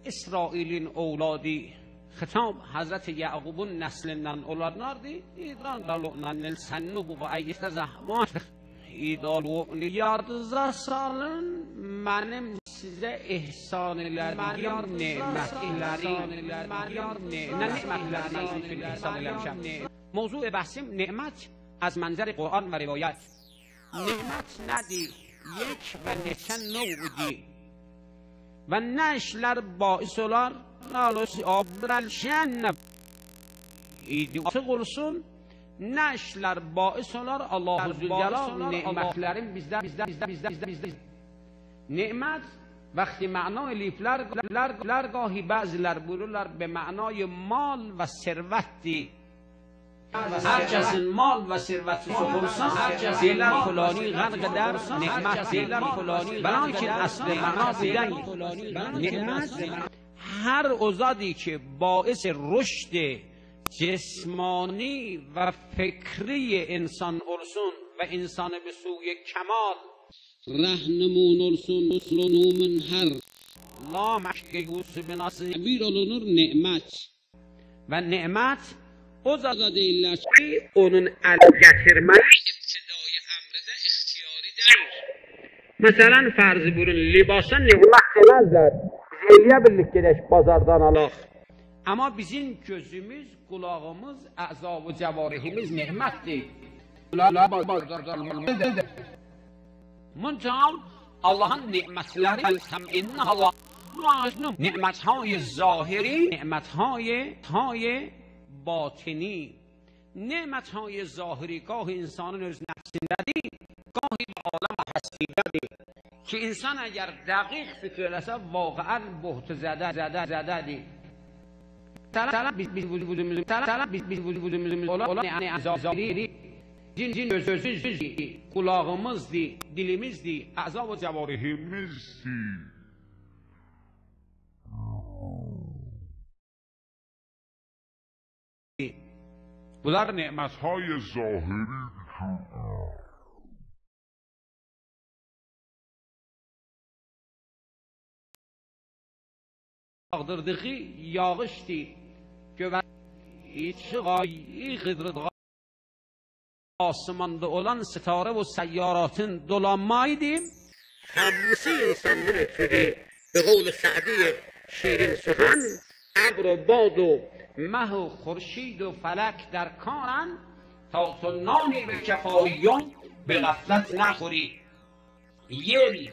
İsrail'in evladı خطاب حضرت یعقوب نسلنن اولادناردی ایدان دالونن سنو بو ایت زحمات ایدالو یارد سالن منم size ihsanlar yar nimetleri موضوع بحثیم نعمت از منظر قرآن و روایت. نعمت ندی یک و neçə növdi və nə işlər bais olar nalos abdəlşən idi olsun, nə işlər bais olar Allah-u Zülcelal nimetlərin bizdə nimet وقتی معنای لیفلر گاهی بعضیler buyururlar به معنای مال و ثروتی. هر کسی مال و ثروتی olsa دیلر فلانی غرق در نعمت دیلر فلانی بلکه اصل معنا بودن نعمت هر اوزادی که باعث رشد جسمانی و فکری انسان olsun و انسان به سوی کمال رهنمون olsun اسلونومن هر لا مشکیوس بناسی bir olunur nimet و نعمت o zada değiller ki onun el getirmeyi iptidai emrede ihtiyari değil. Mesela farz buyurun libasa nimet demezler. Zeyliye birlik gideş pazardan alaq. Ama bizim gözümüz, kulağımız, a'za ve cevarihimiz nimettir. Muncal Allah'ın nimetleri nimetهای ظاهری nimetهای باطنی نعمتهای ظاهری گاهی انسان öz nefsindədir گاهی به عالم هستیدədir که انسان اگر دقیق فکر eləsə واقعا بهت زدədir biz vücudumuzun olan ظاهری cin gözümüzdür, kulağımızdır, dilimizdir, a'za və cəvarihimizdir. Bunlar nimetهای ظاهری yağdırdığı yağışdır. Gövəyi qıdırdığı asmanda olan ستاره و سیاراتın dolanmaydı. Hamısı insanlar ötürü به قول سعدی شیرین سخن ابر و باد و مه و خورشید و فلک در کارن تا تو نانی به کفاییان به غفلت نخوری. Yel,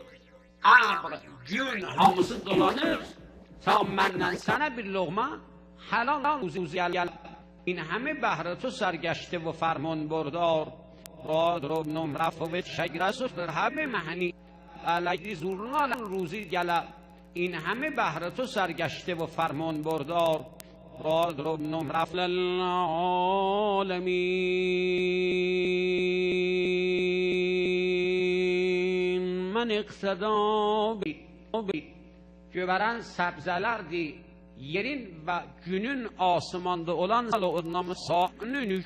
ابر، gün hamısı dolanır تا menden sana bir lokma helal روزی گل. این همه بهر تو سرگشته و فرمان بردار راد رو نمرف و شگرس و همه معنی علیه زورنال روزی گل. این همه بهر تو سرگشته و فرمان بردار راد رو نمرف للعالمین من اقتدا göberen sebzelerdi. Yerin ve günün asmanda olan namı sa'nünü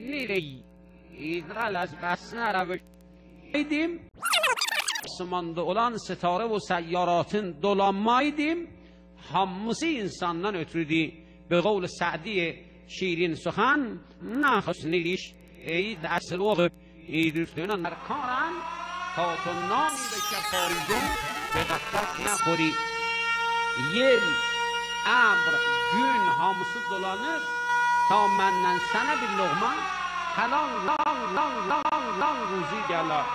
nereyi idral az besnere idim. Asmanda olan ستاره و سیاراتın dolanmaydım. Hamısı insandan ötürüdü. به قول سعدی شیرین سخن نخستنیش ای دست روغ ای دوستان مرکارن تا تو نامی به کفایدون به غفلت نخوری. Yel, ابر، gün hamısı dolanır ta məndən sənə bir loğma halal ruzi gələr.